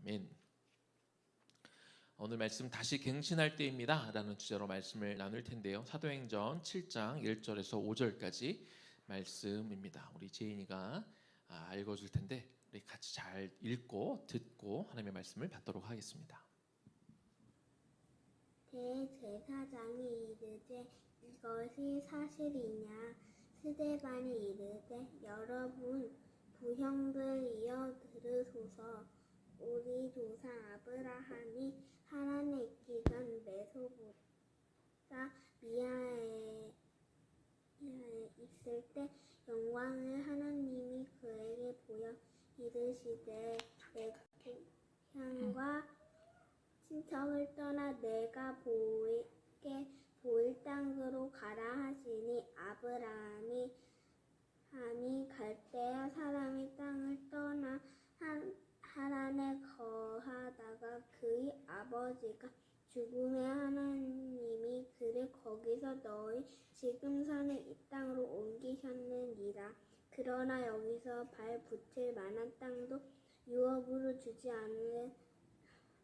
아멘. 오늘 말씀 다시 갱신할 때입니다 라는 주제로 말씀을 나눌 텐데요. 사도행전 7장 1절에서 5절까지 말씀입니다. 우리 제인이가 읽어줄 텐데 우리 같이 잘 읽고 듣고 하나님의 말씀을 받도록 하겠습니다. 대제사장이 이르되 이것이 사실이냐? 스데반이 이르되 여러분 부형들이여 들으소서. 우리 조상 아브라함이 하란에 있기 전 메소보다 미아에 있을 때 영광을 하나님이 그에게 보여 이르시되 내 고향과 친척을 떠나 내가 보일 땅으로 가라 하시니 아브라함이 갈대아 사람의 땅을 떠나 하란에 거하다가 그의 아버지가 죽음에 하나님이 그를 거기서 너희 지금 사는 이 땅으로 옮기셨느니라. 그러나 여기서 발 붙일 만한 땅도 유업으로 주지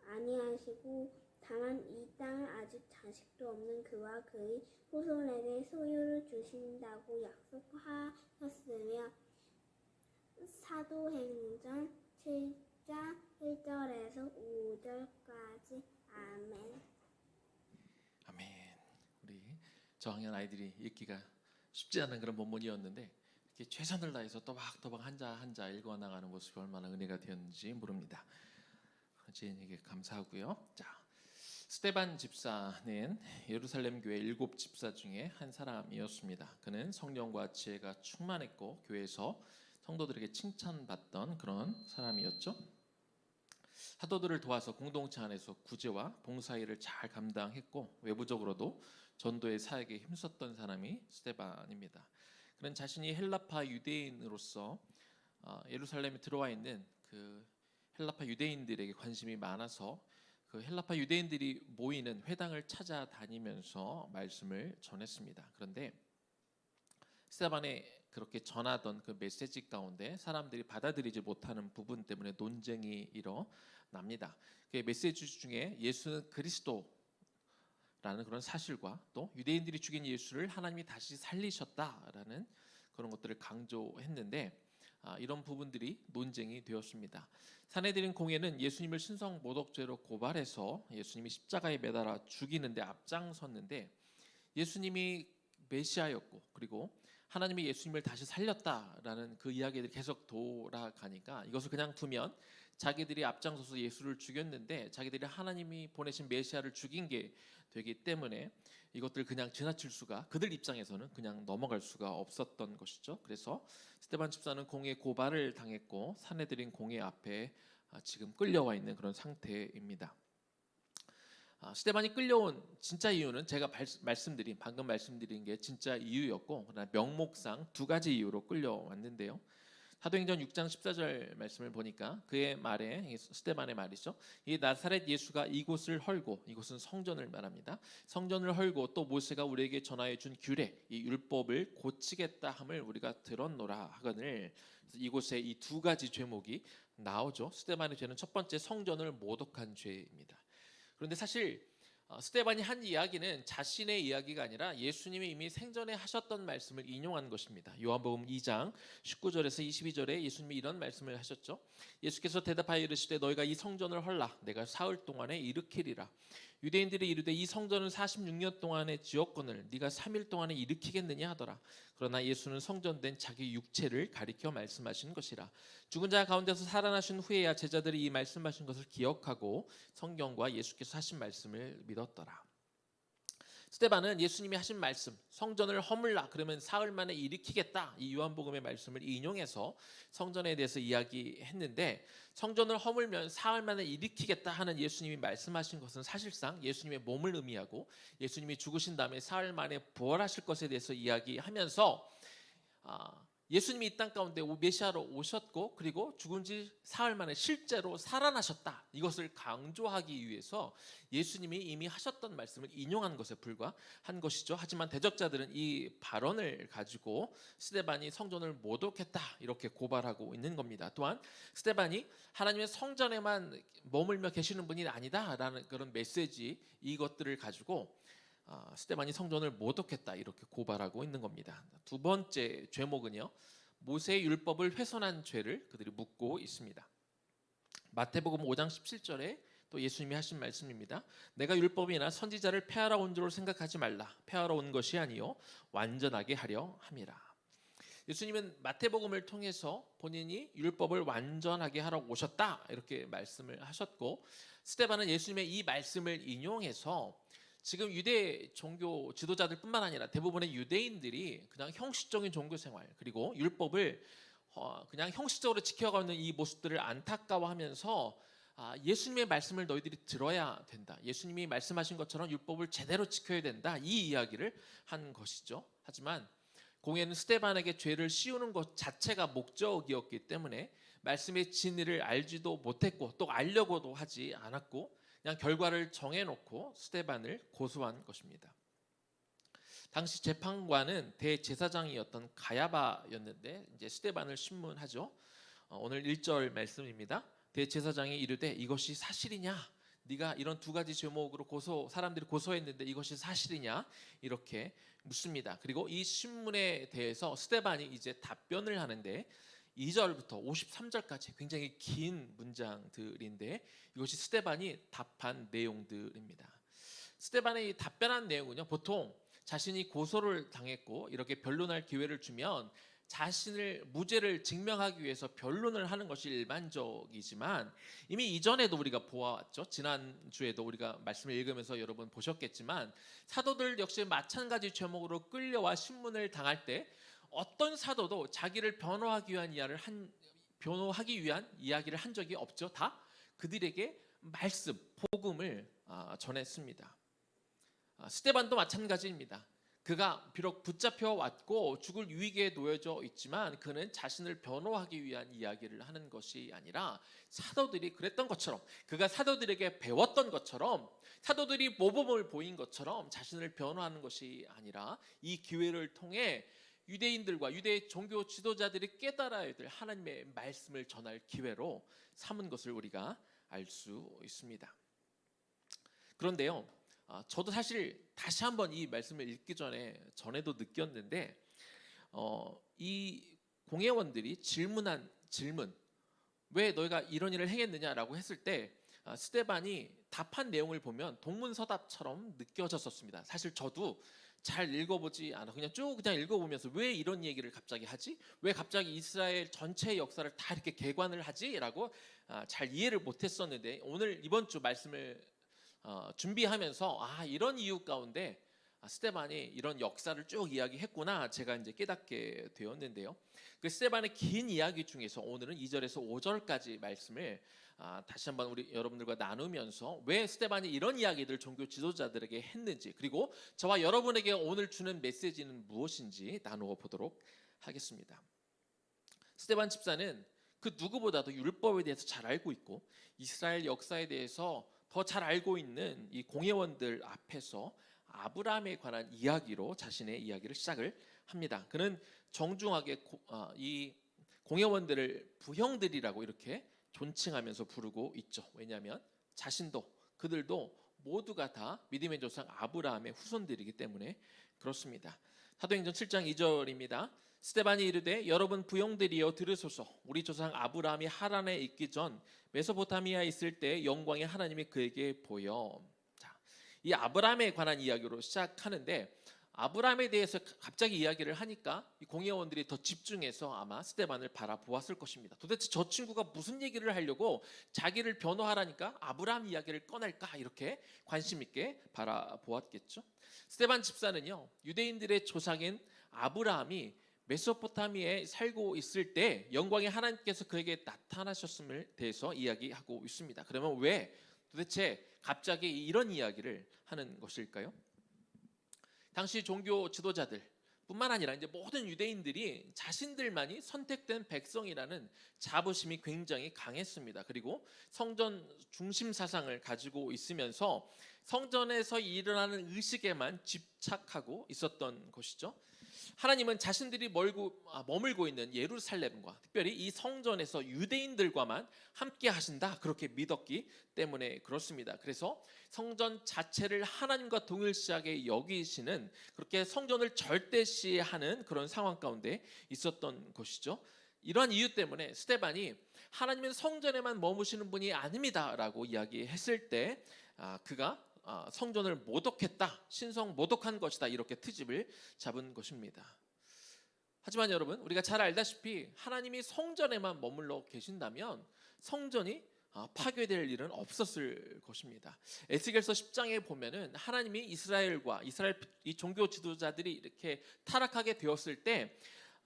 아니하시고 다만 이 땅을 아직 자식도 없는 그와 그의 후손에게 소유를 주신다고 약속하셨으며 사도행전 7장 1절에서 5절까지. 아멘. 아멘. 우리 저학년 아이들이 읽기가 쉽지 않은 그런 본문이었는데 이렇게 최선을 다해서 또박또박 한자 읽어 나가는 모습이 얼마나 은혜가 되었는지 모릅니다. 제인에게 감사하고요. 자, 스데반 집사는 예루살렘 교회 7 집사 중에 한 사람이었습니다. 그는 성령과 지혜가 충만했고 교회에서 성도들에게 칭찬받던 그런 사람이었죠. 사도들을 도와서 공동체 안에서 구제와 봉사일을 잘 감당했고 외부적으로도 전도의 사역에 힘썼던 사람이 스데반입니다. 그는 자신이 헬라파 유대인으로서 예루살렘에 들어와 있는 그 헬라파 유대인들에게 관심이 많아서 그 헬라파 유대인들이 모이는 회당을 찾아다니면서 말씀을 전했습니다. 그런데 스데반의 그렇게 전하던 그 메시지 가운데 사람들이 받아들이지 못하는 부분 때문에 논쟁이 일어납니다. 그 메시지 중에 예수는 그리스도라는 그런 사실과 또 유대인들이 죽인 예수를 하나님이 다시 살리셨다라는 그런 것들을 강조했는데 이런 부분들이 논쟁이 되었습니다. 산헤드린 공회는 예수님을 신성 모독죄로 고발해서 예수님이 십자가에 매달아 죽이는데 앞장섰는데 예수님이 메시아였고 그리고 하나님이 예수님을 다시 살렸다라는 그 이야기들이 계속 돌아가니까 이것을 그냥 두면 자기들이 앞장서서 예수를 죽였는데 자기들이 하나님이 보내신 메시아를 죽인 게 되기 때문에 이것들을 그냥 지나칠 수가 그들 입장에서는 그냥 넘어갈 수가 없었던 것이죠. 그래서 스데반 집사는 공회 고발을 당했고 산헤드린 공회 앞에 지금 끌려와 있는 그런 상태입니다. 스데반이 끌려온 진짜 이유는 제가 방금 말씀드린 게 진짜 이유였고 그러나 명목상 2가지 이유로 끌려왔는데요. 사도행전 6장 14절 말씀을 보니까 그의 말에 스데반의 말이죠. 이 나사렛 예수가 이곳을 헐고 이곳은 성전을 말합니다. 성전을 헐고 또 모세가 우리에게 전하여 준 규례 이 율법을 고치겠다 함을 우리가 들었노라 하거늘 이곳에 이 2가지 죄목이 나오죠. 스데반의 죄는 첫 번째 성전을 모독한 죄입니다. 그런데 사실 스데반이 한 이야기는 자신의 이야기가 아니라 예수님이 이미 생전에 하셨던 말씀을 인용한 것입니다. 요한복음 2장 19절에서 22절에 예수님이 이런 말씀을 하셨죠. 예수께서 대답하여 이르시되 너희가 이 성전을 헐라 내가 사흘 동안에 일으키리라. 유대인들이 이르되 이 성전은 46년 동안의 지었거늘 네가 3일 동안에 일으키겠느냐 하더라. 그러나 예수는 성전된 자기 육체를 가리켜 말씀하신 것이라. 죽은 자 가운데서 살아나신 후에야 제자들이 이 말씀하신 것을 기억하고 성경과 예수께서 하신 말씀을 믿었더라. 스데반은 예수님이 하신 말씀 성전을 허물라 그러면 사흘 만에 일으키겠다 이 요한복음의 말씀을 인용해서 성전에 대해서 이야기했는데 성전을 허물면 사흘 만에 일으키겠다 하는 예수님이 말씀하신 것은 사실상 예수님의 몸을 의미하고 예수님이 죽으신 다음에 사흘 만에 부활하실 것에 대해서 이야기하면서 예수님이 이 땅 가운데 메시아로 오셨고 그리고 죽은 지 사흘 만에 실제로 살아나셨다. 이것을 강조하기 위해서 예수님이 이미 하셨던 말씀을 인용한 것에 불과한 것이죠. 하지만 대적자들은 이 발언을 가지고 스데반이 성전을 모독했다 이렇게 고발하고 있는 겁니다. 또한 스데반이 하나님의 성전에만 머물며 계시는 분이 아니다라는 그런 메시지 이것들을 가지고 스데반이 성전을 모독했다 이렇게 고발하고 있는 겁니다. 두 번째 죄목은요, 모세의 율법을 훼손한 죄를 그들이 묻고 있습니다. 마태복음 5장 17절에 또 예수님이 하신 말씀입니다. 내가 율법이나 선지자를 폐하러 온 줄 생각하지 말라. 폐하러 온 것이 아니요 완전하게 하려 함이라. 예수님은 마태복음을 통해서 본인이 율법을 완전하게 하러 오셨다 이렇게 말씀을 하셨고, 스데반은 예수님의 이 말씀을 인용해서 지금 유대 종교 지도자들뿐만 아니라 대부분의 유대인들이 그냥 형식적인 종교 생활 그리고 율법을 그냥 형식적으로 지켜가는 이 모습들을 안타까워하면서 예수님의 말씀을 너희들이 들어야 된다. 예수님이 말씀하신 것처럼 율법을 제대로 지켜야 된다. 이 이야기를 한 것이죠. 하지만 공예는 스데반에게 죄를 씌우는 것 자체가 목적이었기 때문에 말씀의 진리를 알지도 못했고 또 알려고도 하지 않았고 그냥 결과를 정해놓고 스데반을 고소한 것입니다. 당시 재판관은 대제사장이었던 가야바였는데 이제 스데반을 신문하죠. 오늘 1절 말씀입니다. 대제사장이 이르되 이것이 사실이냐? 네가 이런 두 가지 제목으로 사람들이 고소했는데 이것이 사실이냐? 이렇게 묻습니다. 그리고 이 신문에 대해서 스데반이 이제 답변을 하는데 2절부터 53절까지 굉장히 긴 문장들인데 이것이 스데반이 답한 내용들입니다. 스데반의 이 답변한 내용은요, 보통 자신이 고소를 당했고 이렇게 변론할 기회를 주면 자신을 무죄를 증명하기 위해서 변론을 하는 것이 일반적이지만 이미 이전에도 우리가 보아왔죠. 지난주에도 우리가 말씀을 읽으면서 여러분 보셨겠지만 사도들 역시 마찬가지 죄목으로 끌려와 신문을 당할 때 어떤 사도도 자기를 변호하기 위한 이야기를 한 적이 없죠. 다 그들에게 말씀, 복음을 전했습니다. 스데반도 마찬가지입니다. 그가 비록 붙잡혀 왔고 죽을 위기에 놓여져 있지만 그는 자신을 변호하기 위한 이야기를 하는 것이 아니라 사도들이 그랬던 것처럼 그가 사도들에게 배웠던 것처럼 사도들이 모범을 보인 것처럼 자신을 변호하는 것이 아니라 이 기회를 통해 유대인들과 유대 종교 지도자들이 깨달아야 될 하나님의 말씀을 전할 기회로 삼은 것을 우리가 알 수 있습니다. 그런데요, 저도 사실 다시 한번 이 말씀을 읽기 전에도 느꼈는데 이 공회원들이 질문한 질문, 왜 너희가 이런 일을 행했느냐라고 했을 때 스데반이 답한 내용을 보면 동문서답처럼 느껴졌었습니다. 사실 저도 잘 읽어보지 않아 그냥 읽어보면서 왜 이런 얘기를 갑자기 하지? 왜 갑자기 이스라엘 전체의 역사를 다 이렇게 개관을 하지? 라고 잘 이해를 못했었는데 오늘 이번 주 말씀을 준비하면서 이런 이유 가운데 스데반이 이런 역사를 쭉 이야기했구나 제가 이제 깨닫게 되었는데요. 그 스데반의 긴 이야기 중에서 오늘은 2절에서 5절까지 말씀을 다시 한번 우리 여러분들과 나누면서 왜 스데반이 이런 이야기들을 종교 지도자들에게 했는지 그리고 저와 여러분에게 오늘 주는 메시지는 무엇인지 나누어 보도록 하겠습니다. 스데반 집사는 그 누구보다도 율법에 대해서 잘 알고 있고 이스라엘 역사에 대해서 더 잘 알고 있는 이 공회원들 앞에서 아브라함에 관한 이야기로 자신의 이야기를 시작을 합니다. 그는 정중하게 이 공회원들을 부형들이라고 이렇게 존칭하면서 부르고 있죠. 왜냐하면 그들도 모두가 다 믿음의 조상 아브라함의 후손들이기 때문에 그렇습니다. 사도행전 7장 2절입니다. 스데반이 이르되 여러분 부형들이여 들으소서. 우리 조상 아브라함이 하란에 있기 전 메소포타미아에 있을 때 영광의 하나님이 그에게 보여. 이 아브라함에 관한 이야기로 시작하는데 아브라함에 대해서 갑자기 이야기를 하니까 이 공회원들이 더 집중해서 아마 스데반을 바라보았을 것입니다. 도대체 저 친구가 무슨 얘기를 하려고 자기를 변호하라니까 아브라함 이야기를 꺼낼까 이렇게 관심 있게 바라보았겠죠. 스데반 집사는요, 유대인들의 조상인 아브라함이 메소포타미아에 살고 있을 때 영광의 하나님께서 그에게 나타나셨음을 대해서 이야기하고 있습니다. 그러면 왜 도대체 갑자기 이런 이야기를 하는 것일까요? 당시 종교 지도자들, 뿐만 아니라 이제 모든 유대인들이 자신들만이 선택된 백성이라는 자부심이 굉장히 강했습니다. 그리고 성전 중심 사상을 가지고 있으면서 성전에서 일어나는 의식에만 집착하고 있었던 것이죠. 하나님은 자신들이 머물고 있는 예루살렘과 특별히 이 성전에서 유대인들과만 함께 하신다, 그렇게 믿었기 때문에 그렇습니다. 그래서 성전 자체를 하나님과 동일시하게 여기시는, 그렇게 성전을 절대시하는 그런 상황 가운데 있었던 것이죠. 이러한 이유 때문에 스데반이 하나님은 성전에만 머무시는 분이 아닙니다라고 이야기했을 때 그가 성전을 모독했다, 신성 모독한 것이다, 이렇게 트집을 잡은 것입니다. 하지만 여러분, 우리가 잘 알다시피 하나님이 성전에만 머물러 계신다면 성전이 파괴될 일은 없었을 것입니다. 에스겔서 10장에 보면은 하나님이 이스라엘 이 종교 지도자들이 이렇게 타락하게 되었을 때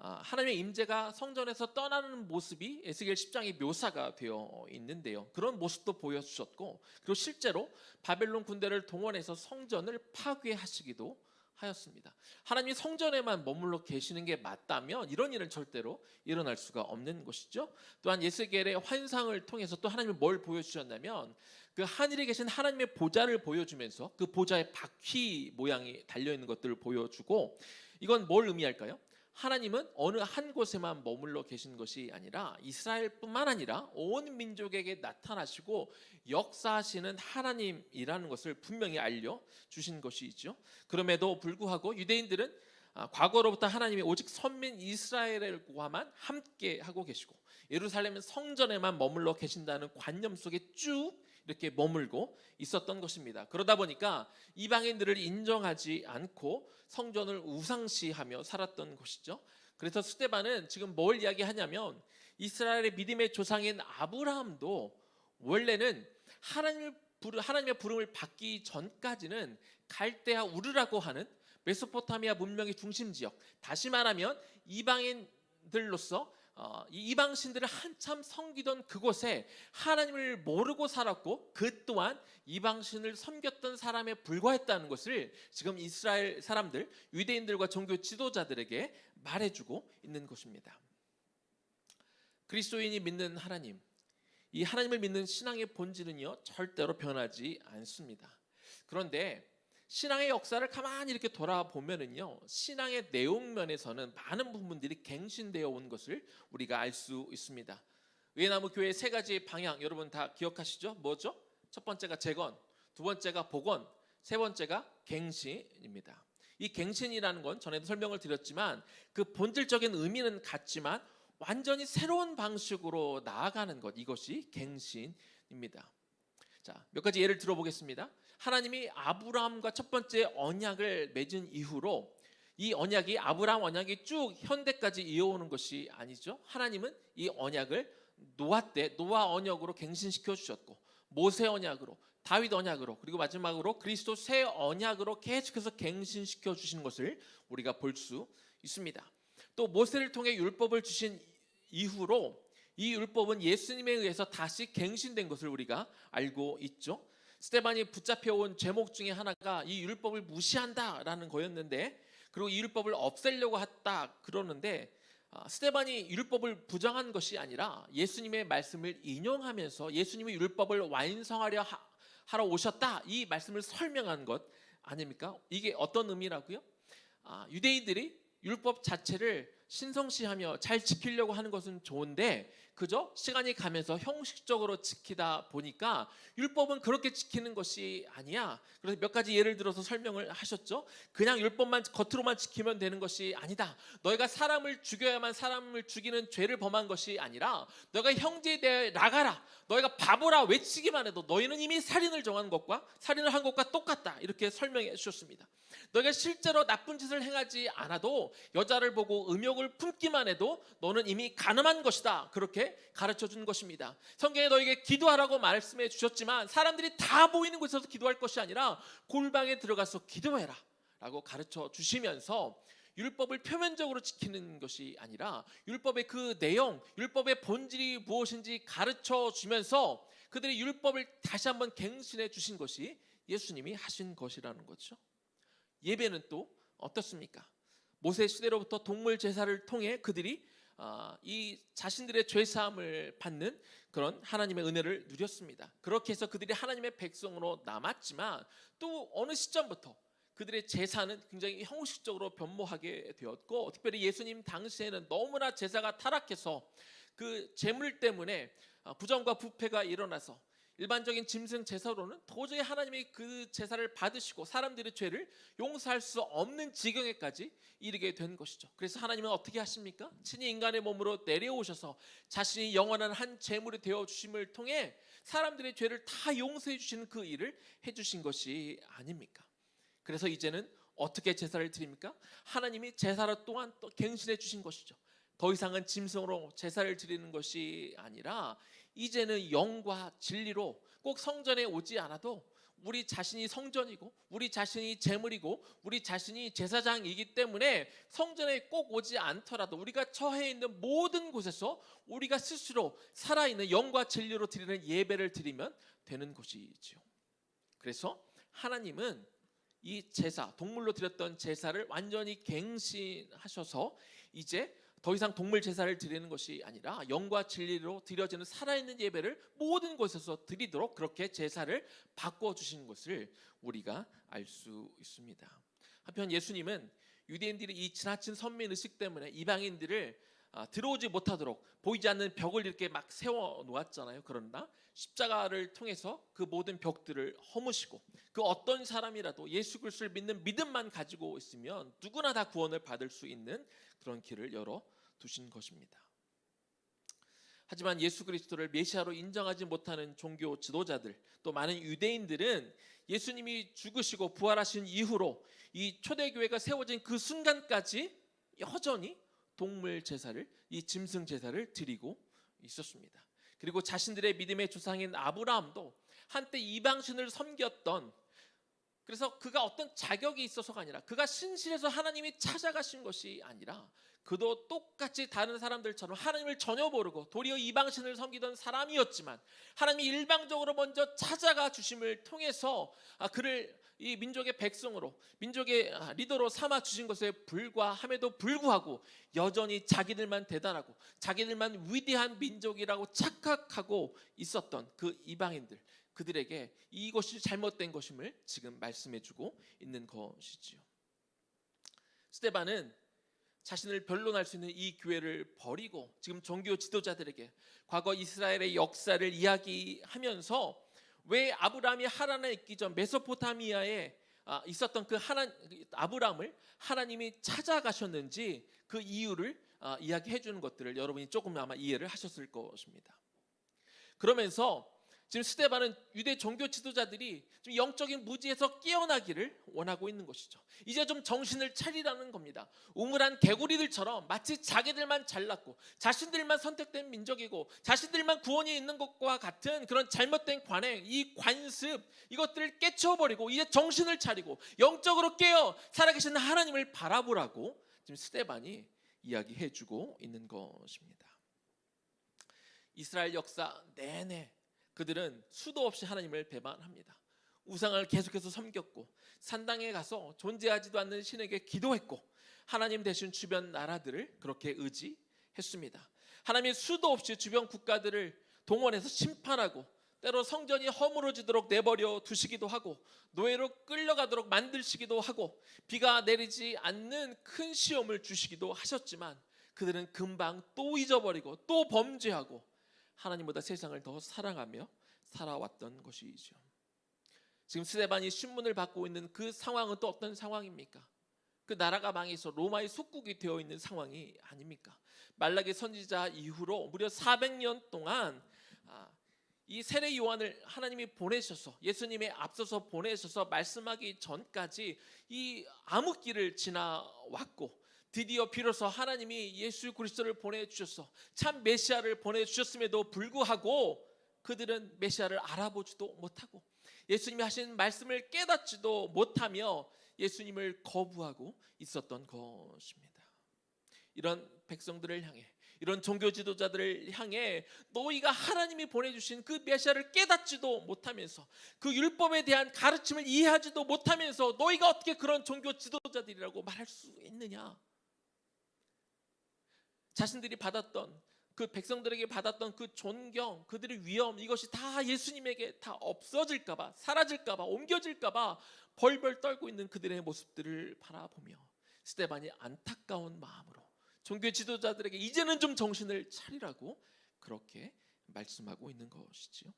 하나님의 임재가 성전에서 떠나는 모습이 에스겔 10장에 묘사가 되어 있는데요. 그런 모습도 보여주셨고, 그리고 실제로 바벨론 군대를 동원해서 성전을 파괴하시기도 하였습니다. 하나님이 성전에만 머물러 계시는 게 맞다면 이런 일은 절대로 일어날 수가 없는 것이죠. 또한 에스겔의 환상을 통해서 또 하나님이 뭘 보여주셨냐면 그 하늘에 계신 하나님의 보좌를 보여주면서 그 보좌에 바퀴 모양이 달려있는 것들을 보여주고, 이건 뭘 의미할까요? 하나님은 어느 한 곳에만 머물러 계신 것이 아니라 이스라엘뿐만 아니라 온 민족에게 나타나시고 역사하시는 하나님이라는 것을 분명히 알려주신 것이죠. 그럼에도 불구하고 유대인들은 과거로부터 하나님이 오직 선민 이스라엘과만 함께 하고 계시고 예루살렘 성전에만 머물러 계신다는 관념 속에 쭉 이렇게 머물고 있었던 것입니다. 그러다 보니까 이방인들을 인정하지 않고 성전을 우상시하며 살았던 것이죠. 그래서 스데반은 지금 뭘 이야기하냐면 이스라엘의 믿음의 조상인 아브라함도 원래는 하나님의 부름을 받기 전까지는 갈대아 우르라고 하는 메소포타미아 문명의 중심 지역, 다시 말하면 이방인들로서 이 이방신들을 한참 섬기던 그곳에 하나님을 모르고 살았고 그 또한 이방신을 섬겼던 사람에 불과했다는 것을 지금 이스라엘 사람들, 유대인들과 종교 지도자들에게 말해주고 있는 것입니다. 그리스도인이 믿는 하나님, 이 하나님을 믿는 신앙의 본질은요 절대로 변하지 않습니다. 그런데 신앙의 역사를 가만히 이렇게 돌아보면은요, 신앙의 내용 면에서는 많은 부분들이 갱신되어 온 것을 우리가 알 수 있습니다. 의회나무 교회의 세 가지 방향 여러분 다 기억하시죠? 뭐죠? 첫 번째가 재건, 두 번째가 복원, 세 번째가 갱신입니다. 이 갱신이라는 건 전에도 설명을 드렸지만 그 본질적인 의미는 같지만 완전히 새로운 방식으로 나아가는 것, 이것이 갱신입니다. 자, 몇 가지 예를 들어보겠습니다. 하나님이 아브라함과 첫 번째 언약을 맺은 이후로 이 언약이 아브라함 언약이 쭉 현대까지 이어오는 것이 아니죠. 하나님은 이 언약을 노아 언약으로 갱신시켜 주셨고 모세 언약으로, 다윗 언약으로, 그리고 마지막으로 그리스도 새 언약으로 계속해서 갱신시켜 주시는 것을 우리가 볼 수 있습니다. 또 모세를 통해 율법을 주신 이후로 이 율법은 예수님에 의해서 다시 갱신된 것을 우리가 알고 있죠. 스데반이 붙잡혀온 제목 중에 하나가 이 율법을 무시한다라는 거였는데, 그리고 이 율법을 없애려고 했다 그러는데 스데반이 율법을 부정한 것이 아니라 예수님의 말씀을 인용하면서 예수님이 율법을 완성하려 하러 오셨다, 이 말씀을 설명한 것 아닙니까? 이게 어떤 의미라고요? 유대인들이 율법 자체를 신성시하며 잘 지키려고 하는 것은 좋은데 그저 시간이 가면서 형식적으로 지키다 보니까 율법은 그렇게 지키는 것이 아니야. 그래서 몇 가지 예를 들어서 설명을 하셨죠. 그냥 율법만 겉으로만 지키면 되는 것이 아니다. 너희가 사람을 죽여야만 사람을 죽이는 죄를 범한 것이 아니라 너희가 형제에 대해 나가라, 너희가 바보라 외치기만 해도 너희는 이미 살인을 한 것과 똑같다, 이렇게 설명해 주셨습니다. 너희가 실제로 나쁜 짓을 행하지 않아도 여자를 보고 음욕을 품기만 해도 너는 이미 간음한 것이다, 그렇게 가르쳐 준 것입니다. 성경에 너희에게 기도하라고 말씀해 주셨지만 사람들이 다 보이는 곳에서 기도할 것이 아니라 골방에 들어가서 기도해라 라고 가르쳐 주시면서 율법을 표면적으로 지키는 것이 아니라 율법의 그 내용, 율법의 본질이 무엇인지 가르쳐 주면서 그들의 율법을 다시 한번 갱신해 주신 것이 예수님이 하신 것이라는 거죠. 예배는 또 어떻습니까? 모세 시대로부터 동물 제사를 통해 그들이 이 자신들의 죄 사함을 받는 그런 하나님의 은혜를 누렸습니다. 그렇게 해서 그들이 하나님의 백성으로 남았지만 또 어느 시점부터 그들의 제사는 굉장히 형식적으로 변모하게 되었고, 특별히 예수님 당시에는 너무나 제사가 타락해서 그 제물 때문에 부정과 부패가 일어나서 일반적인 짐승 제사로는 도저히 하나님이 그 제사를 받으시고 사람들의 죄를 용서할 수 없는 지경에까지 이르게 된 것이죠. 그래서 하나님은 어떻게 하십니까? 친히 인간의 몸으로 내려오셔서 자신이 영원한 한 제물이 되어 주심을 통해 사람들의 죄를 다 용서해 주시는 그 일을 해 주신 것이 아닙니까? 그래서 이제는 어떻게 제사를 드립니까? 하나님이 제사로 또한 또 갱신해 주신 것이죠. 더 이상은 짐승으로 제사를 드리는 것이 아니라 이제는 영과 진리로 꼭 성전에 오지 않아도 우리 자신이 성전이고 우리 자신이 제물이고 우리 자신이 제사장이기 때문에 성전에 꼭 오지 않더라도 우리가 처해 있는 모든 곳에서 우리가 스스로 살아있는 영과 진리로 드리는 예배를 드리면 되는 것이지요. 그래서 하나님은 이 제사, 동물로 드렸던 제사를 완전히 갱신하셔서 이제 더 이상 동물 제사를 드리는 것이 아니라 영과 진리로 드려지는 살아있는 예배를 모든 곳에서 드리도록 그렇게 제사를 바꿔주신 것을 우리가 알 수 있습니다. 한편 예수님은 유대인들이 이 지나친 선민의식 때문에 이방인들을 들어오지 못하도록 보이지 않는 벽을 이렇게 막 세워 놓았잖아요. 그러나 십자가를 통해서 그 모든 벽들을 허무시고 그 어떤 사람이라도 예수 그리스도를 믿는 믿음만 가지고 있으면 누구나 다 구원을 받을 수 있는 그런 길을 열어 두신 것입니다. 하지만 예수 그리스도를 메시아로 인정하지 못하는 종교 지도자들, 또 많은 유대인들은 예수님이 죽으시고 부활하신 이후로 이 초대교회가 세워진 그 순간까지 여전히 동물 제사를, 이 짐승 제사를 드리고 있었습니다. 그리고 자신들의 믿음의 조상인 아브라함도 한때 이방신을 섬겼던, 그래서 그가 어떤 자격이 있어서가 아니라 그가 신실해서 하나님이 찾아가신 것이 아니라 그도 똑같이 다른 사람들처럼 하나님을 전혀 모르고 도리어 이방신을 섬기던 사람이었지만 하나님이 일방적으로 먼저 찾아가 주심을 통해서 그를 이 민족의 백성으로, 민족의 리더로 삼아 주신 것에 불과함에도 불구하고 여전히 자기들만 대단하고 자기들만 위대한 민족이라고 착각하고 있었던 그 이방인들, 그들에게 이것이 잘못된 것임을 지금 말씀해주고 있는 것이지요. 스데반은 자신을 변론할 수 있는 이 교회를 버리고 지금 종교 지도자들에게 과거 이스라엘의 역사를 이야기하면서 왜 아브라함이 하란에 있기 전 메소포타미아에 있었던 그 아브라함을 하나님이 찾아가셨는지 그 이유를 이야기해 주는 것들을 여러분이 조금 아마 이해를 하셨을 것입니다. 그러면서 지금 스데반은 유대 종교 지도자들이 좀 영적인 무지에서 깨어나기를 원하고 있는 것이죠. 이제 좀 정신을 차리라는 겁니다. 우물한 개구리들처럼 마치 자기들만 잘났고 자신들만 선택된 민족이고 자신들만 구원이 있는 것과 같은 그런 잘못된 관행, 이 관습, 이것들을 깨쳐버리고 이제 정신을 차리고 영적으로 깨어 살아계신 하나님을 바라보라고 지금 스데반이 이야기해주고 있는 것입니다. 이스라엘 역사 내내 그들은 수도 없이 하나님을 배반합니다. 우상을 계속해서 섬겼고 산당에 가서 존재하지도 않는 신에게 기도했고 하나님 대신 주변 나라들을 그렇게 의지했습니다. 하나님이 수도 없이 주변 국가들을 동원해서 심판하고 때로 성전이 허물어지도록 내버려 두시기도 하고 노예로 끌려가도록 만드시기도 하고 비가 내리지 않는 큰 시험을 주시기도 하셨지만 그들은 금방 또 잊어버리고 또 범죄하고 하나님보다 세상을 더 사랑하며 살아왔던 것이죠. 지금 스데반이 신문을 받고 있는 그 상황은 또 어떤 상황입니까? 그 나라가 망해서 로마의 속국이 되어 있는 상황이 아닙니까? 말라기 선지자 이후로 무려 400년 동안 이 세례 요한을 하나님이 보내셔서 예수님의 앞서서 보내셔서 말씀하기 전까지 이 암흑기를 지나왔고 드디어 비로소 하나님이 예수 그리스도를 보내주셔서 참 메시아를 보내주셨음에도 불구하고 그들은 메시아를 알아보지도 못하고 예수님이 하신 말씀을 깨닫지도 못하며 예수님을 거부하고 있었던 것입니다. 이런 백성들을 향해, 이런 종교 지도자들을 향해 너희가 하나님이 보내주신 그 메시아를 깨닫지도 못하면서 그 율법에 대한 가르침을 이해하지도 못하면서 너희가 어떻게 그런 종교 지도자들이라고 말할 수 있느냐? 자신들이 받았던 그 백성들에게 받았던 그 존경, 그들의 위엄, 이것이 다 예수님에게 다 없어질까봐, 사라질까봐, 옮겨질까봐 벌벌 떨고 있는 그들의 모습들을 바라보며 스데반이 안타까운 마음으로 종교 지도자들에게 이제는 좀 정신을 차리라고 그렇게 말씀하고 있는 것이지요.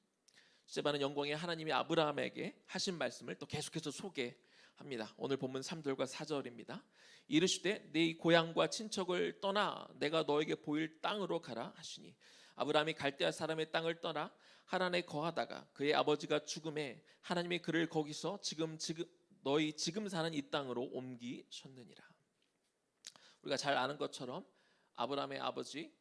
스데반은 영광의 하나님이 아브라함에게 하신 말씀을 또 계속해서 소개합니다. 오늘 본문 3절과 4절입니다. 이르시되 네 고향과 친척을 떠나 내가 너에게 보일 땅으로 가라 하시니 아브라함이 갈대아 사람의 땅을 떠나 하란에 거하다가 그의 아버지가 죽음에 하나님이 그를 거기서 너희 지금 사는 이 땅으로 옮기셨느니라. 우리가 잘 아는 것처럼 아브라함의 아버지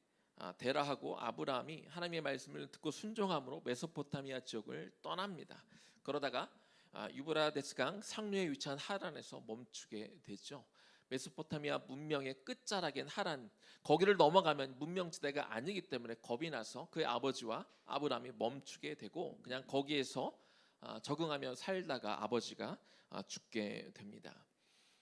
데라하고 아브라함이 하나님의 말씀을 듣고 순종함으로 메소포타미아 지역을 떠납니다. 그러다가 유브라데스강 상류에 위치한 하란에서 멈추게 되죠. 메소포타미아 문명의 끝자락인 하란, 거기를 넘어가면 문명지대가 아니기 때문에 겁이 나서 그의 아버지와 아브라함이 멈추게 되고 그냥 거기에서 적응하며 살다가 아버지가 죽게 됩니다.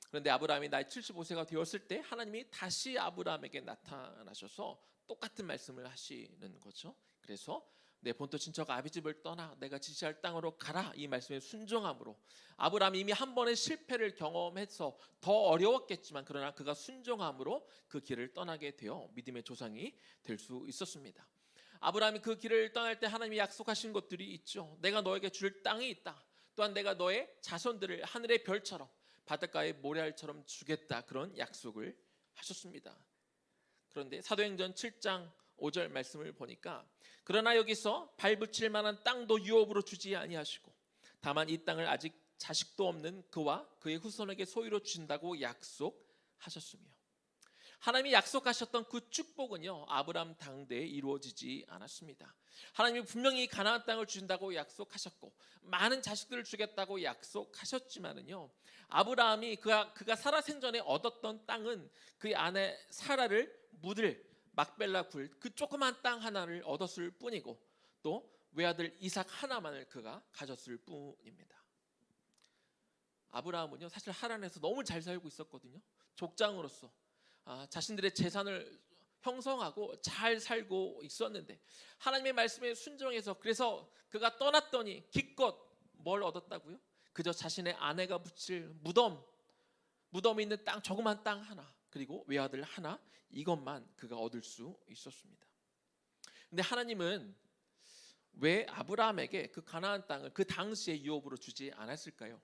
그런데 아브라함이 나이 75세가 되었을 때 하나님이 다시 아브라함에게 나타나셔서 똑같은 말씀을 하시는 거죠. 그래서 내 본토 친척 아비집을 떠나 내가 지시할 땅으로 가라, 이 말씀에 순종함으로 아브라함이 이미 한 번의 실패를 경험해서 더 어려웠겠지만 그러나 그가 순종함으로 그 길을 떠나게 되어 믿음의 조상이 될 수 있었습니다. 아브라함이 그 길을 떠날 때 하나님이 약속하신 것들이 있죠. 내가 너에게 줄 땅이 있다. 또한 내가 너의 자손들을 하늘의 별처럼 바닷가의 모래알처럼 주겠다, 그런 약속을 하셨습니다. 그런데 사도행전 7장 5절 말씀을 보니까 그러나 여기서 발붙일 만한 땅도 유업으로 주지 아니하시고 다만 이 땅을 아직 자식도 없는 그와 그의 후손에게 소유로 주신다고 약속하셨으며, 하나님이 약속하셨던 그 축복은요 아브라함 당대에 이루어지지 않았습니다. 하나님이 분명히 가나안 땅을 주신다고 약속하셨고 많은 자식들을 주겠다고 약속하셨지만은요 아브라함이 그가 살아 생전에 얻었던 땅은 그의 아내 사라를 묻을 막벨라 굴 그 조그만 땅 하나를 얻었을 뿐이고 또 외아들 이삭 하나만을 그가 가졌을 뿐입니다. 아브라함은요 사실 하란에서 너무 잘 살고 있었거든요. 족장으로서 자신들의 재산을 형성하고 잘 살고 있었는데 하나님의 말씀에 순종해서 그래서 그가 떠났더니 기껏 뭘 얻었다고요? 그저 자신의 아내가 묻힐 무덤이 있는 땅, 조그만 땅 하나, 그리고 외아들 하나, 이것만 그가 얻을 수 있었습니다. 근데 하나님은 왜 아브라함에게 그 가나안 땅을 그 당시에 유업으로 주지 않았을까요?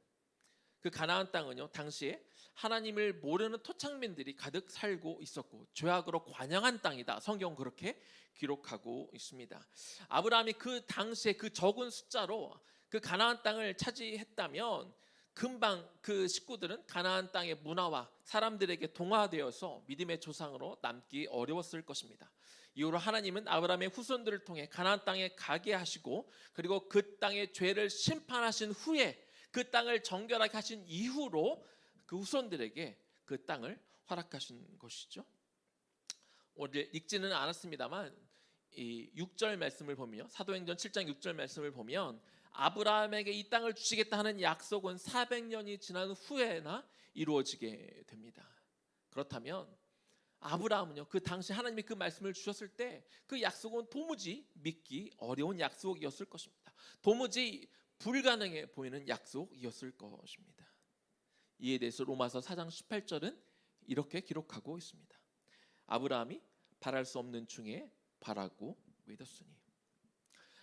그 가나안 땅은요 당시에 하나님을 모르는 토착민들이 가득 살고 있었고 죄악으로 관영한 땅이다, 성경은 그렇게 기록하고 있습니다. 아브라함이 그 당시에 그 적은 숫자로 그 가나안 땅을 차지했다면 금방 그 식구들은 가나안 땅의 문화와 사람들에게 동화되어서 믿음의 조상으로 남기 어려웠을 것입니다. 이후로 하나님은 아브라함의 후손들을 통해 가나안 땅에 가게 하시고 그리고 그 땅의 죄를 심판하신 후에 그 땅을 정결하게 하신 이후로 그 후손들에게 그 땅을 허락하신 것이죠. 오늘 읽지는 않았습니다만 이 6절 말씀을 보면, 사도행전 7장 6절 말씀을 보면 아브라함에게 이 땅을 주시겠다 하는 약속은 400년이 지난 후에나 이루어지게 됩니다. 그렇다면 아브라함은요 그 당시 하나님이 그 말씀을 주셨을 때 그 약속은 도무지 믿기 어려운 약속이었을 것입니다. 도무지 불가능해 보이는 약속이었을 것입니다. 이에 대해서 로마서 4장 18절은 이렇게 기록하고 있습니다. 아브라함이 바랄 수 없는 중에 바라고 믿었으니.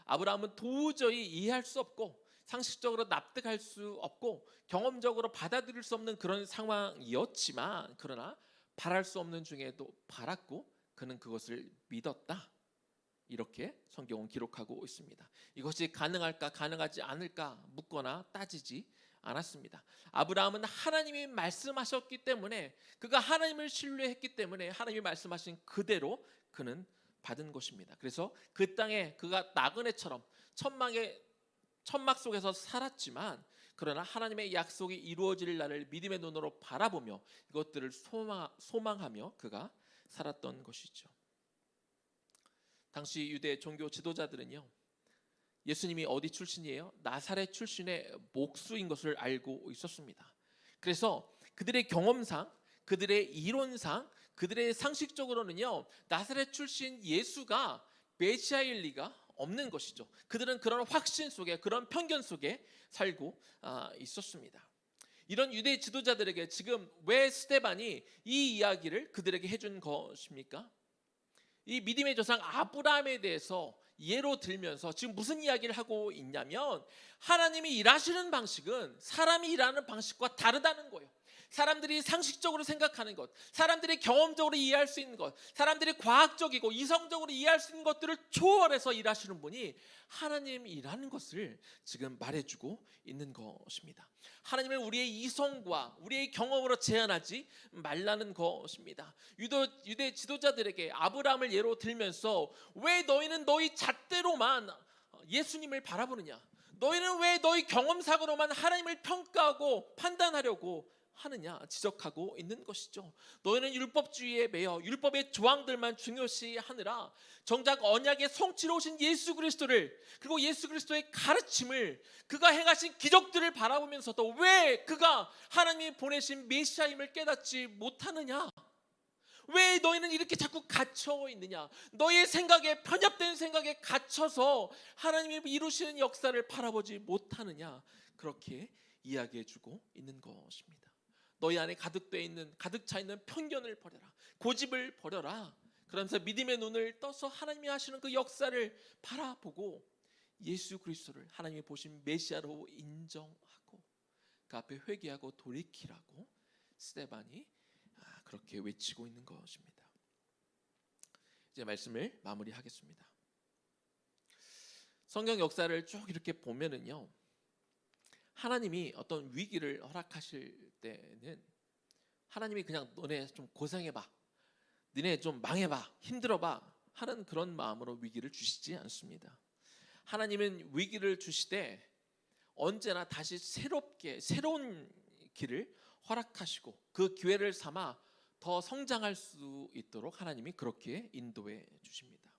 아브라함은 도저히 이해할 수 없고 상식적으로 납득할 수 없고 경험적으로 받아들일 수 없는 그런 상황이었지만 그러나 바랄 수 없는 중에도 바랐고 그는 그것을 믿었다, 이렇게 성경은 기록하고 있습니다. 이것이 가능할까 가능하지 않을까 묻거나 따지지 않았습니다. 아브라함은 하나님이 말씀하셨기 때문에, 그가 하나님을 신뢰했기 때문에 하나님이 말씀하신 그대로 그는 받은 것입니다. 그래서 그 땅에 그가 나그네처럼 천막 속에서 살았지만 그러나 하나님의 약속이 이루어질 날을 믿음의 눈으로 바라보며 이것들을 소망하며 그가 살았던 것이죠. 당시 유대 종교 지도자들은요 예수님이 어디 출신이에요? 나사렛 출신의 목수인 것을 알고 있었습니다. 그래서 그들의 경험상 그들의 이론상, 그들의 상식적으로는요, 나사렛 출신 예수가 메시아일 리가 없는 것이죠. 그들은 그런 확신 속에, 그런 편견 속에 살고 있었습니다. 이런 유대 지도자들에게 지금 왜 스데반이 이 이야기를 그들에게 해준 것입니까? 이 믿음의 조상 아브라함에 대해서 예로 들면서 지금 무슨 이야기를 하고 있냐면, 하나님이 일하시는 방식은 사람이 일하는 방식과 다르다는 거예요. 사람들이 상식적으로 생각하는 것, 사람들이 경험적으로 이해할 수 있는 것, 사람들이 과학적이고 이성적으로 이해할 수 있는 것들을 초월해서 일하시는 분이 하나님이 일하는 것을 지금 말해주고 있는 것입니다. 하나님은 우리의 이성과 우리의 경험으로 제한하지 말라는 것입니다. 유대 지도자들에게 아브라함을 예로 들면서, 왜 너희는 너희 잣대로만 예수님을 바라보느냐, 너희는 왜 너희 경험상으로만 하나님을 평가하고 판단하려고 하느냐 지적하고 있는 것이죠. 너희는 율법주의에 매여 율법의 조항들만 중요시 하느라 정작 언약의 성취로 오신 예수 그리스도를, 그리고 예수 그리스도의 가르침을, 그가 행하신 기적들을 바라보면서도 왜 그가 하나님이 보내신 메시아임을 깨닫지 못하느냐? 왜 너희는 이렇게 자꾸 갇혀 있느냐? 너희의 생각에, 편협된 생각에 갇혀서 하나님이 이루시는 역사를 바라보지 못하느냐? 그렇게 이야기해주고 있는 것입니다. 너희 안에 가득 차 있는 편견을 버려라, 고집을 버려라. 그러면서 믿음의 눈을 떠서 하나님이 하시는 그 역사를 바라보고 예수 그리스도를 하나님이 보신 메시아로 인정하고 그 앞에 회개하고 돌이키라고 스데반이 그렇게 외치고 있는 것입니다. 이제 말씀을 마무리하겠습니다. 성경 역사를 쭉 이렇게 보면은요, 하나님이 어떤 위기를 허락하실 때는 하나님이 그냥 너네 좀 고생해봐, 너네 좀 망해봐, 힘들어봐 하는 그런 마음으로 위기를 주시지 않습니다. 하나님은 위기를 주시되 언제나 다시 새로운 길을 허락하시고 그 기회를 삼아 더 성장할 수 있도록 하나님이 그렇게 인도해 주십니다.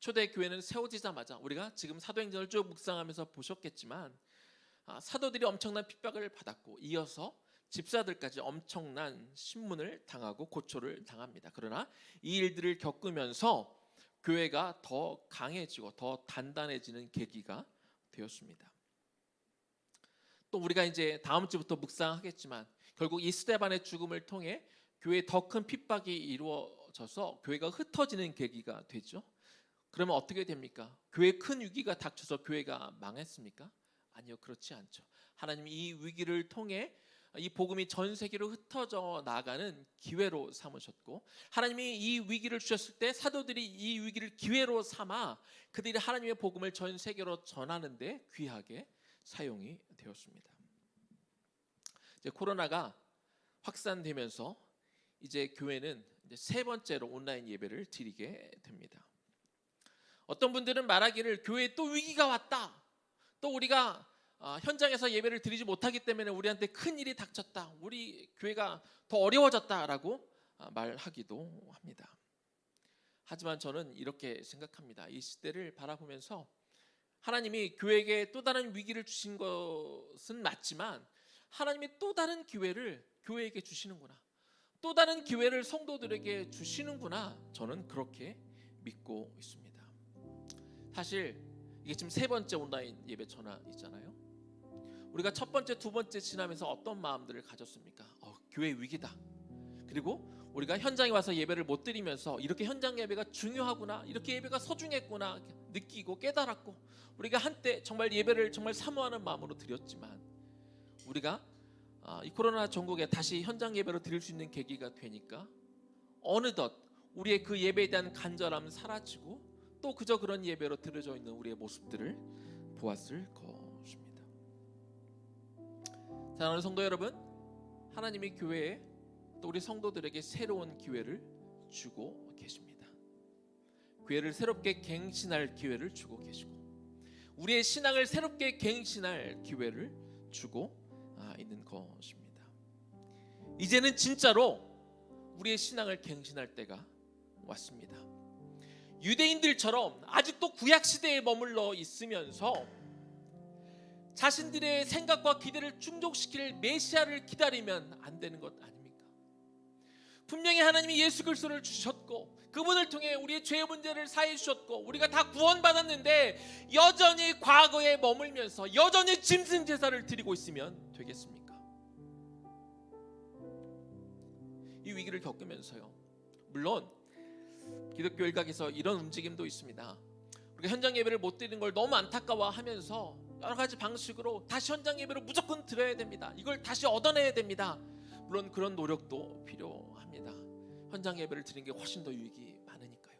초대교회는 세워지자마자 우리가 지금 사도행전을 쭉 묵상하면서 보셨겠지만, 사도들이 엄청난 핍박을 받았고 이어서 집사들까지 엄청난 신문을 당하고 고초를 당합니다. 그러나 이 일들을 겪으면서 교회가 더 강해지고 더 단단해지는 계기가 되었습니다. 또 우리가 이제 다음 주부터 묵상하겠지만, 결국 이 스데반의 죽음을 통해 교회에 더 큰 핍박이 이루어져서 교회가 흩어지는 계기가 되죠. 그러면 어떻게 됩니까? 교회에 큰 위기가 닥쳐서 교회가 망했습니까? 아니요, 그렇지 않죠. 하나님이 이 위기를 통해 이 복음이 전 세계로 흩어져 나가는 기회로 삼으셨고, 하나님이 이 위기를 주셨을 때 사도들이 이 위기를 기회로 삼아 그들이 하나님의 복음을 전 세계로 전하는 데 귀하게 사용이 되었습니다. 이제 코로나가 확산되면서 이제 교회는 이제 세 번째로 온라인 예배를 드리게 됩니다. 어떤 분들은 말하기를, 교회에 또 위기가 왔다, 또 우리가 현장에서 예배를 드리지 못하기 때문에 우리한테 큰 일이 닥쳤다, 우리 교회가 더 어려워졌다라고 말하기도 합니다. 하지만 저는 이렇게 생각합니다. 이 시대를 바라보면서 하나님이 교회에게 또 다른 위기를 주신 것은 맞지만, 하나님이 또 다른 기회를 교회에게 주시는구나, 또 다른 기회를 성도들에게 주시는구나, 저는 그렇게 믿고 있습니다. 사실 이게 지금 세 번째 온라인 예배 전화이잖아요. 우리가 첫 번째, 두 번째 지나면서 어떤 마음들을 가졌습니까? 교회 위기다. 그리고 우리가 현장에 와서 예배를 못 드리면서 이렇게 현장 예배가 중요하구나, 이렇게 예배가 소중했구나 느끼고 깨달았고, 우리가 한때 정말 예배를 정말 사모하는 마음으로 드렸지만, 우리가 이 코로나 전국에 다시 현장 예배로 드릴 수 있는 계기가 되니까 어느덧 우리의 그 예배에 대한 간절함은 사라지고 또 그저 그런 예배로 드려져 있는 우리의 모습들을 보았을 것입니다. 사랑하는 성도 여러분, 하나님이 교회에 또 우리 성도들에게 새로운 기회를 주고 계십니다. 교회를 새롭게 갱신할 기회를 주고 계시고, 우리의 신앙을 새롭게 갱신할 기회를 주고 있는 것입니다. 이제는 진짜로 우리의 신앙을 갱신할 때가 왔습니다. 유대인들처럼 아직도 구약 시대에 머물러 있으면서 자신들의 생각과 기대를 충족시킬 메시아를 기다리면 안 되는 것 아닙니까? 분명히 하나님이 예수 그리스도를 주셨고 그분을 통해 우리의 죄의 문제를 사해 주셨고 우리가 다 구원받았는데 여전히 과거에 머물면서 여전히 짐승 제사를 드리고 있으면 되겠습니까? 이 위기를 겪으면서요, 물론 기독교 일각에서 이런 움직임도 있습니다. 우리가 현장 예배를 못 드리는 걸 너무 안타까워하면서 여러 가지 방식으로 다시 현장 예배를 무조건 드려야 됩니다. 이걸 다시 얻어내야 됩니다. 물론 그런 노력도 필요합니다. 현장 예배를 드리는 게 훨씬 더 유익이 많으니까요.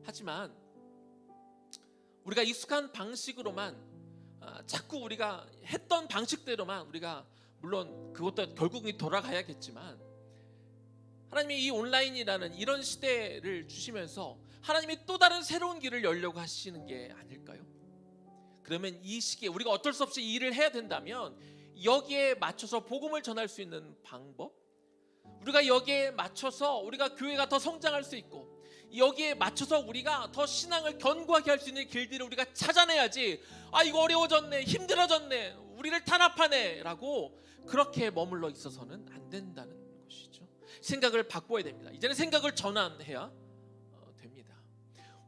하지만 우리가 익숙한 방식으로만 자꾸 우리가 했던 방식대로만 우리가 물론 그것도 결국은 돌아가야겠지만 하나님이 이 온라인이라는 이런 시대를 주시면서 하나님이 또 다른 새로운 길을 열려고 하시는 게 아닐까요? 그러면 이 시기에 우리가 어쩔 수 없이 이 일을 해야 된다면 여기에 맞춰서 복음을 전할 수 있는 방법, 우리가 여기에 맞춰서 우리가 교회가 더 성장할 수 있고 여기에 맞춰서 우리가 더 신앙을 견고하게 할 수 있는 길들을 우리가 찾아내야지, 이거 어려워졌네, 힘들어졌네, 우리를 탄압하네 라고 그렇게 머물러 있어서는 안 된다는 것이죠. 생각을 바꿔야 됩니다. 이제는 생각을 전환해야 됩니다.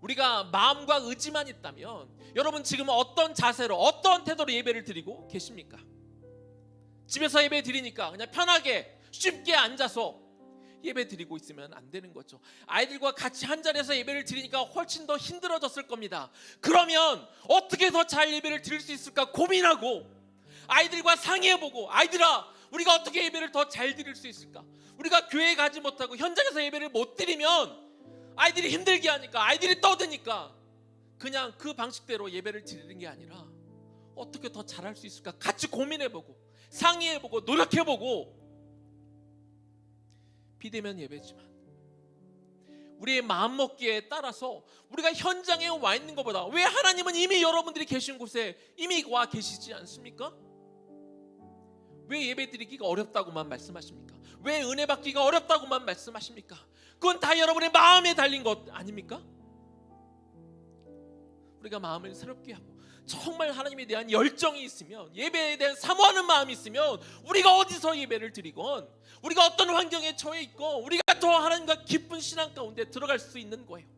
우리가 마음과 의지만 있다면 여러분 지금 어떤 자세로 어떤 태도로 예배를 드리고 계십니까? 집에서 예배 드리니까 그냥 편하게 쉽게 앉아서 예배 드리고 있으면 안 되는 거죠. 아이들과 같이 한 자리에서 예배를 드리니까 훨씬 더 힘들어졌을 겁니다. 그러면 어떻게 더 잘 예배를 드릴 수 있을까 고민하고 아이들과 상의해보고, 아이들아 우리가 어떻게 예배를 더 잘 드릴 수 있을까? 우리가 교회에 가지 못하고 현장에서 예배를 못 드리면 아이들이 힘들게 하니까, 아이들이 떠드니까 그냥 그 방식대로 예배를 드리는 게 아니라 어떻게 더 잘할 수 있을까 같이 고민해보고 상의해보고 노력해보고, 비대면 예배지만 우리의 마음먹기에 따라서 우리가 현장에 와 있는 것보다, 왜 하나님은 이미 여러분들이 계신 곳에 이미 와 계시지 않습니까? 왜 예배 드리기가 어렵다고만 말씀하십니까? 왜 은혜 받기가 어렵다고만 말씀하십니까? 그건 다 여러분의 마음에 달린 것 아닙니까? 우리가 마음을 새롭게 하고 정말 하나님에 대한 열정이 있으면, 예배에 대한 사모하는 마음이 있으면 우리가 어디서 예배를 드리건 우리가 어떤 환경에 처해 있고 우리가 더 하나님과 깊은 신앙 가운데 들어갈 수 있는 거예요.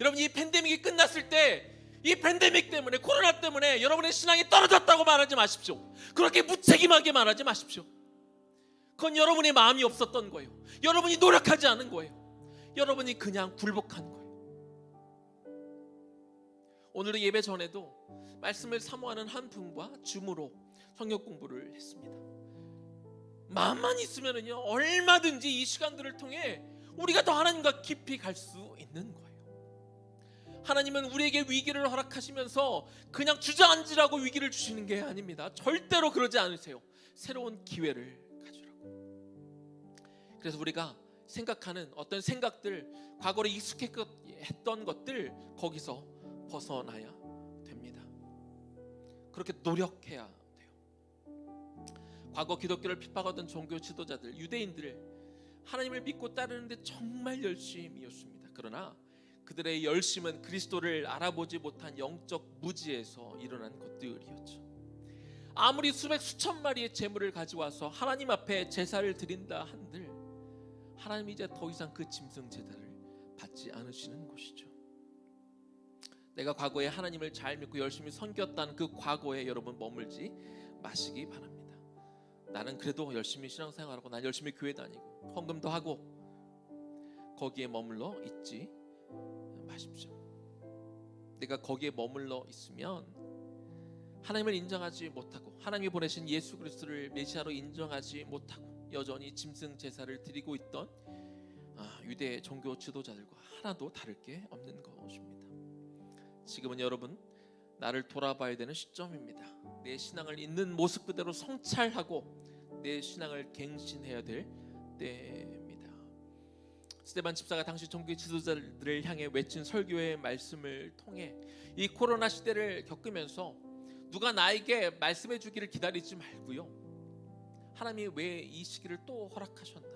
여러분, 이 팬데믹이 끝났을 때 이 팬데믹 때문에, 코로나 때문에 여러분의 신앙이 떨어졌다고 말하지 마십시오. 그렇게 무책임하게 말하지 마십시오. 그건 여러분의 마음이 없었던 거예요. 여러분이 노력하지 않은 거예요. 여러분이 그냥 굴복한 거예요. 오늘은 예배 전에도 말씀을 사모하는 한 분과 줌으로 성경 공부를 했습니다. 마음만 있으면은요, 얼마든지 이 시간들을 통해 우리가 더 하나님과 깊이 갈 수 있는 거예요. 하나님은 우리에게 위기를 허락하시면서 그냥 주저앉으라고 위기를 주시는 게 아닙니다. 절대로 그러지 않으세요. 새로운 기회를 가지라고. 그래서 우리가 생각하는 어떤 생각들, 과거에 익숙했던 것들, 거기서 벗어나야 됩니다. 그렇게 노력해야 돼요. 과거 기독교를 핍박하던 종교 지도자들, 유대인들, 하나님을 믿고 따르는데 정말 열심이었습니다. 그러나 그들의 열심은 그리스도를 알아보지 못한 영적 무지에서 일어난 것들이었죠. 아무리 수백 수천 마리의 제물을 가져와서 하나님 앞에 제사를 드린다 한들 하나님이 이제 더 이상 그 짐승 제사를 받지 않으시는 것이죠. 내가 과거에 하나님을 잘 믿고 열심히 섬겼다는 그 과거에 여러분 머물지 마시기 바랍니다. 나는 그래도 열심히 신앙생활하고 난 열심히 교회 다니고 헌금도 하고, 거기에 머물러 있지 마십시오. 내가 거기에 머물러 있으면 하나님을 인정하지 못하고 하나님이 보내신 예수 그리스도를 메시아로 인정하지 못하고 여전히 짐승 제사를 드리고 있던 유대 종교 지도자들과 하나도 다를 게 없는 것입니다. 지금은 여러분, 나를 돌아봐야 되는 시점입니다. 내 신앙을 있는 모습 그대로 성찰하고 내 신앙을 갱신해야 될 때입니다. 스데반 집사가 당시 종교 지도자들을 향해 외친 설교의 말씀을 통해 이 코로나 시대를 겪으면서 누가 나에게 말씀해 주기를 기다리지 말고요, 하나님이 왜 이 시기를 또 허락하셨나,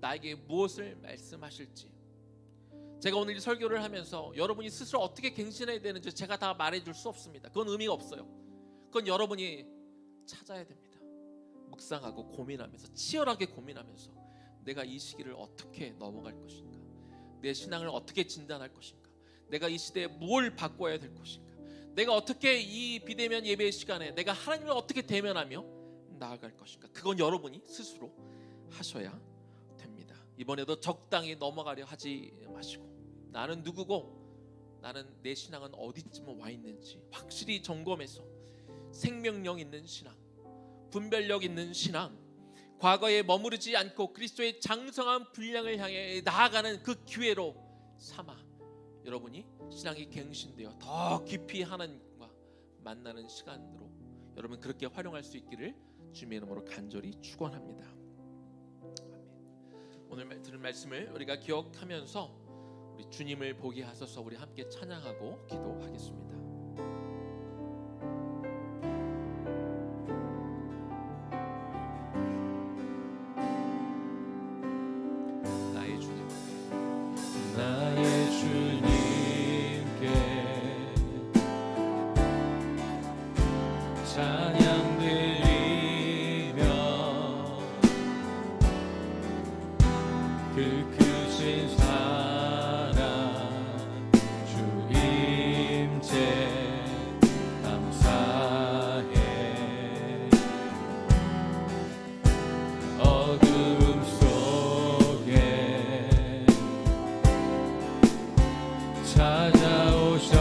나에게 무엇을 말씀하실지, 제가 오늘 이 설교를 하면서 여러분이 스스로 어떻게 갱신해야 되는지 제가 다 말해줄 수 없습니다. 그건 의미가 없어요. 그건 여러분이 찾아야 됩니다. 묵상하고 고민하면서 치열하게 고민하면서 내가 이 시기를 어떻게 넘어갈 것인가, 내 신앙을 어떻게 진단할 것인가, 내가 이 시대에 뭘 바꿔야 될 것인가, 내가 어떻게 이 비대면 예배 시간에 내가 하나님을 어떻게 대면하며 나아갈 것인가, 그건 여러분이 스스로 하셔야 됩니다. 이번에도 적당히 넘어가려 하지 마시고 나는 누구고 나는 내 신앙은 어디쯤 와 있는지 확실히 점검해서 생명력 있는 신앙, 분별력 있는 신앙, 과거에 머무르지 않고 그리스도의 장성한 분량을 향해 나아가는 그 기회로 삼아 여러분이 신앙이 갱신되어 더 깊이 하나님과 만나는 시간으로 여러분 그렇게 활용할 수 있기를 주님의 이름으로 간절히 축원합니다. 아멘. 오늘 들은 말씀을 우리가 기억하면서 우리 주님을 보게 하소서 우리 함께 찬양하고 기도하겠습니다. 나의 주님께 나의 주님께 찬양 드리며 그 크신 사랑 주임째 감사해. 어두움 속에 찾아오셔서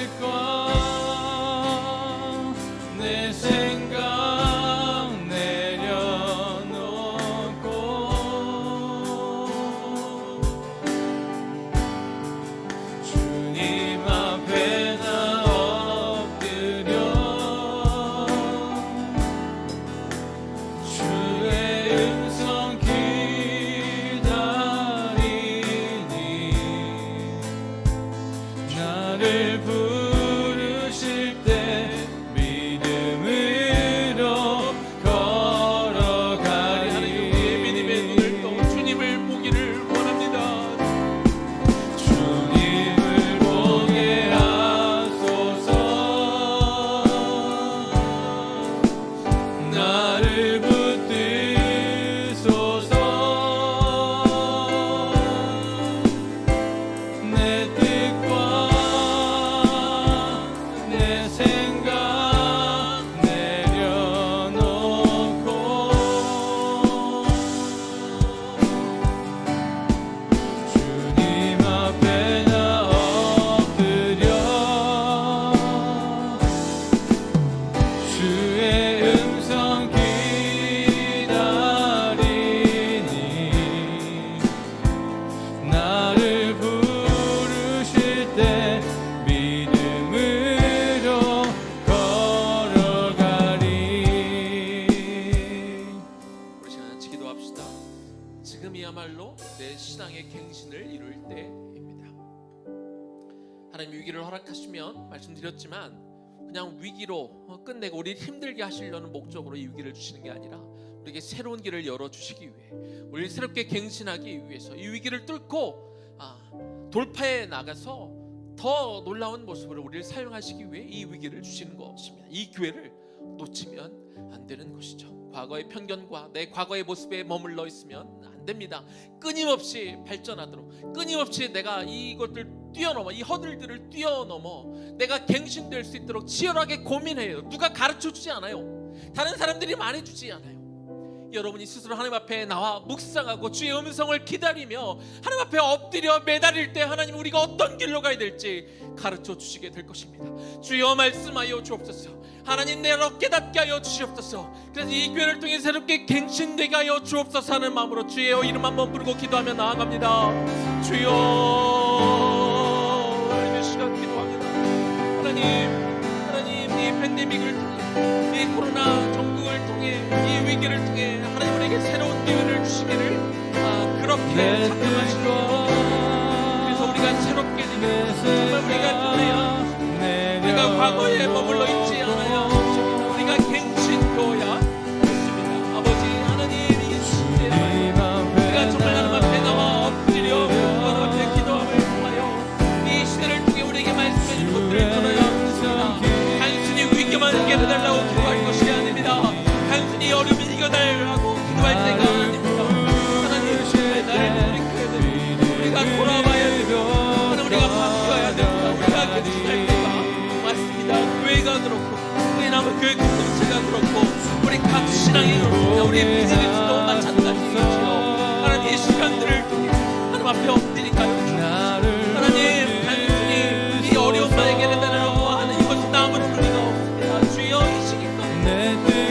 뜻과 내 생각 내려놓고 주님 앞에 나 엎드려 주의 음성 기다리니 나를 부르실 때 믿음으로 걸어가리. 하나님 믿음의 눈을 떠 주님을 보기를 원합니다. 주님을 보게 하소서. 나를 붙드소서. 내 뜻과 내 생각 내려놓고 주님 앞에 나 엎드려 주의 음성 기다리니 나를 부르실 때 믿음으로 걸어가리. 우리 시간 같이 기도합시다. 지금이야말로 내 신앙의 갱신을 이룰 때입니다. 하나님 위기를 허락하시면 말씀드렸지만 그냥 위기로 끝내고 우리를 힘들게 하시려는 목적으로 이 위기를 주시는 게 아니라 우리에게 새로운 길을 열어주시기 위해 우리를 새롭게 갱신하기 위해서 이 위기를 뚫고 돌파해 나가서 더 놀라운 모습으로 우리를 사용하시기 위해 이 위기를 주시는 것입니다. 이 기회를 놓치면 안 되는 것이죠. 과거의 편견과 내 과거의 모습에 머물러 있으면 안 됩니다. 끊임없이 발전하도록, 끊임없이 내가 이것들 뛰어넘어, 이 허들들을 뛰어넘어 내가 갱신될 수 있도록 치열하게 고민해요. 누가 가르쳐주지 않아요. 다른 사람들이 말해주지 않아요. 여러분이 스스로 하나님 앞에 나와 묵상하고 주의 음성을 기다리며 하나님 앞에 엎드려 매달릴 때 하나님 우리가 어떤 길로 가야 될지 가르쳐 주시게 될 것입니다. 주여 말씀하여 주옵소서. 하나님 내로 깨닫게 하여 주시옵소서. 그래서 이 기회를 통해 새롭게 갱신되게 하여 주옵소서 하는 마음으로 주의 이름 한번 부르고 기도하며 나아갑니다. 주여, 하나님의 시간 기도합니다. 하나님 이 팬데믹을 통해, 이 코로나 정국을 통해, 이 위기를 통해 하나님 우리에게 새로운 기회를 주시기를 그렇게 착각하시고, 그래서 우리가 새롭게 되기를, 정말 우리가 끝내야, 우리가 과거에 머물러 있지 않아야 우리가 갱신되어야 했습니다. 아버지 하나님, 이 시대에 우리가 정말 하나님 앞에 나와 엎드려 하나님 앞에 기도함을 통하여 이 시대를 통해 우리에게 말씀해 준 것들을 들어야 합니다. 단순히 위기만 이겨달라고 기도할 것이 아닙니다. 단순히 어려움을 이겨달라고 기도할 때가 아닙니다. 하나님 나를 돌이켜야 됩니다. 우리가 돌아봐야 됩니다. 하나님 우리가 바뀌어야 됩니다. 우리가 갱신할 때가 맞습니다. 교회가 그렇고 우리 남은 교회 공동체가 그렇고 우리 각 신앙이 그렇습니다. 우리 비즈니스도 마찬가지이지요. 하나님 이 시간들을 통해 하나님 앞에 엎드리까요 하나님 단순히 이 어려움만 해결해달라고 하는 이것은 아무런 의미가 없습니다. 주여 이 시기까지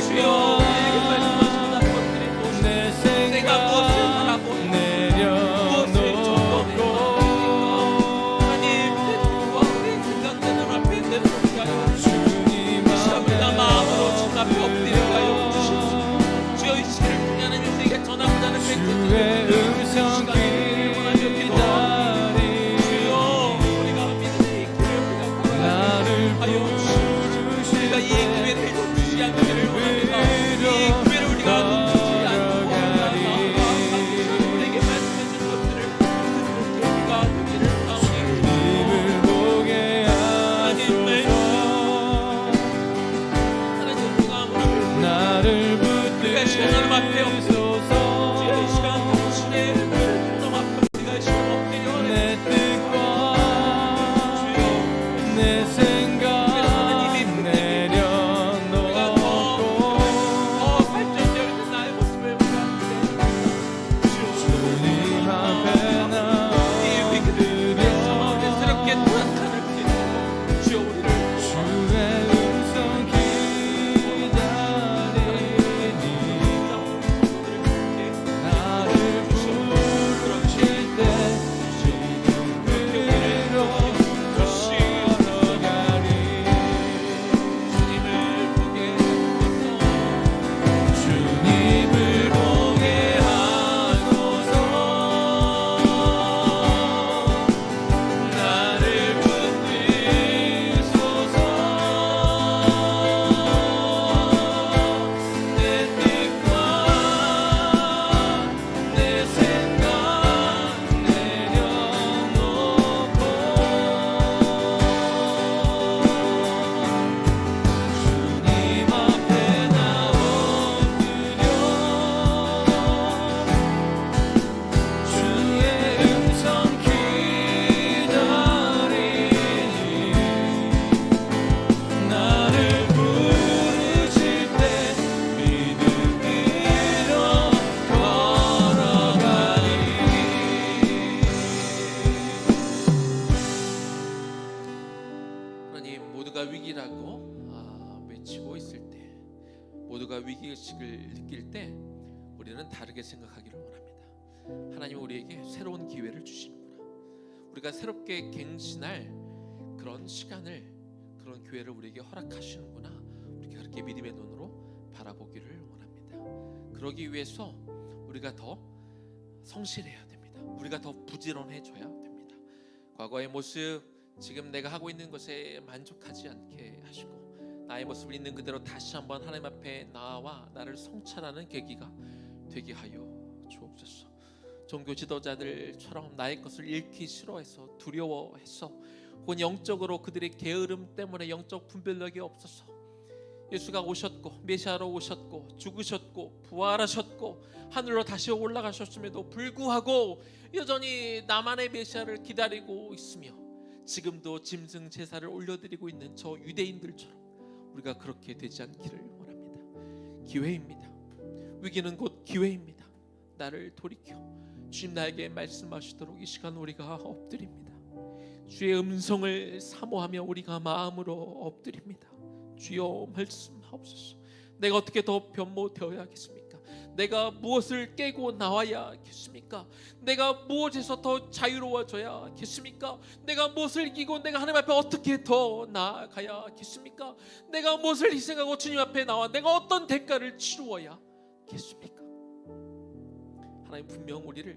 주여 우리에게 말씀하시는 것들이 무엇입니까? 내가 무엇을 바라고 무엇을 점검해 하나님 내 뜻과 우리 생각되는 앞에 내려놓게 하여 주시옵소서. 우리가 마음으로 주님 앞에 엎드리게 하여 주시옵소서. 주여 이 시기를 통해 하나님 우리에게 전하고자 하는 메시지를 시간을 원하며 기도합니다. 주여 우리가 믿음의 이 길을 우리가 걸어가게 하여 주시옵소서. 우리가 이 기회를 놓치지 않기를 원합니다. 이 기회를 우리가 놓치지 않고 우리에게 말씀해 준 것들을 듣는 우리가 되기를 하오니 하나님 하나님 우리가 나를 우리가 이 시간 하나님 앞에 붙들소서. 주여 이 시간 당신의 손 앞에 우리가 이 시간 엎드려 내 뜻과 주여 내 생각 하나님, 모두가 위기라고 외치고 있을 때, 모두가 위기의식을 느낄 때 우리는 다르게 생각하기를 원합니다. 하나님 우리에게 새로운 기회를 주시는구나, 우리가 새롭게 갱신할 그런 시간을, 그런 기회를 우리에게 허락하시는구나, 우리가 그렇게 믿음의 눈으로 바라보기를 원합니다. 그러기 위해서 우리가 더 성실해야 됩니다. 우리가 더 부지런해져야 됩니다. 과거의 모습, 지금 내가 하고 있는 것에 만족하지 않게 하시고 나의 모습을 있는 그대로 다시 한번 하나님 앞에 나와 나를 성찰하는 계기가 되게 하여 주옵소서. 종교 지도자들처럼 나의 것을 잃기 싫어해서, 두려워해서, 혹은 영적으로 그들의 게으름 때문에 영적 분별력이 없어서 예수가 오셨고 메시아로 오셨고 죽으셨고 부활하셨고 하늘로 다시 올라가셨음에도 불구하고 여전히 나만의 메시아를 기다리고 있으며 지금도 짐승 제사를 올려드리고 있는 저 유대인들처럼 우리가 그렇게 되지 않기를 원합니다. 기회입니다. 위기는 곧 기회입니다. 나를 돌이켜 주님 나에게 말씀하시도록 이 시간 우리가 엎드립니다. 주의 음성을 사모하며 우리가 마음으로 엎드립니다. 주여 말씀하옵소서. 내가 어떻게 더 변모되어야겠습니까? 내가 무엇을 깨고 나와야겠습니까? 내가 무엇에서 더 자유로워져야겠습니까? 내가 무엇을 이기고 내가 하나님 앞에 어떻게 더 나아가야겠습니까? 내가 무엇을 희생하고 주님 앞에 나와 내가 어떤 대가를 치루어야겠습니까? 하나님 분명 우리를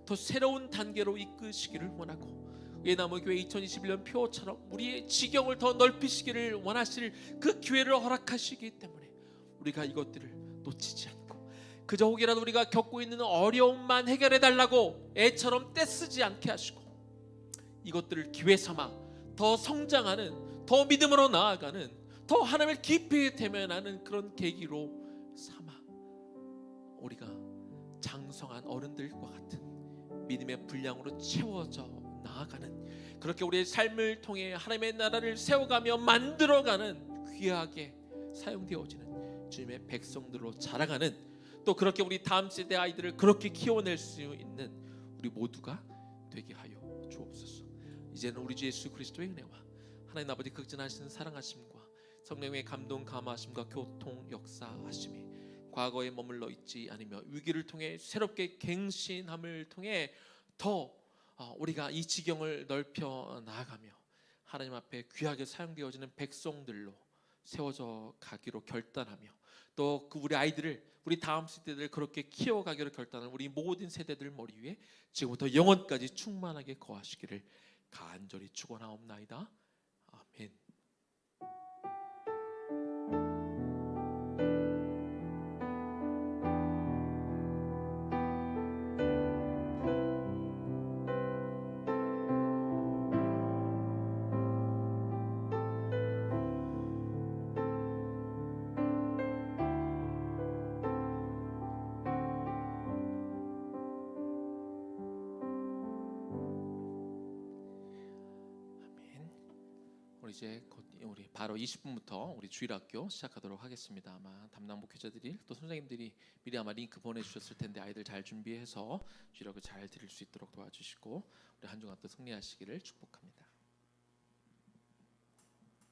더 새로운 단계로 이끄시기를 원하고 예나무교회 2021년 표처럼 우리의 지경을 더 넓히시기를 원하실 그 기회를 허락하시기 때문에 우리가 이것들을 놓치지 않고 그저 혹이라도 우리가 겪고 있는 어려움만 해결해 달라고 애처럼 떼쓰지 않게 하시고 이것들을 기회 삼아 더 성장하는, 더 믿음으로 나아가는, 더 하나님을 깊이 대면하는 그런 계기로 삼아 우리가 장성한 어른들과 같은 믿음의 분량으로 채워져 나아가는, 그렇게 우리의 삶을 통해 하나님의 나라를 세워가며 만들어가는 귀하게 사용되어지는 주님의 백성들로 자라가는, 또 그렇게 우리 다음 세대 아이들을 그렇게 키워낼 수 있는 우리 모두가 되게 하여 주옵소서. 이제는 우리 주 예수 그리스도의 은혜와 하나님 아버지 극진하신 사랑하심과 성령의 감동 감화하심과 교통 역사하심이 과거에 머물러 있지 않으며 위기를 통해 새롭게 갱신함을 통해 더 우리가 이 지경을 넓혀 나아가며 하나님 앞에 귀하게 사용되어지는 백성들로 세워져 가기로 결단하며 또 그 우리 아이들을, 우리 다음 세대들을 그렇게 키워가기로 결단하는 우리 모든 세대들 머리 위에 지금부터 영원까지 충만하게 거하시기를 간절히 축원하옵나이다. 아멘. 이제 우리 바로 20분부터 우리 주일학교 시작하도록 하겠습니다. 아마 담당 목회자들이 또 선생님들이 미리 아마 링크 보내주셨을 텐데 아이들 잘 준비해서 주일학교 잘 드릴 수 있도록 도와주시고 우리 한 주간 또 승리하시기를 축복합니다.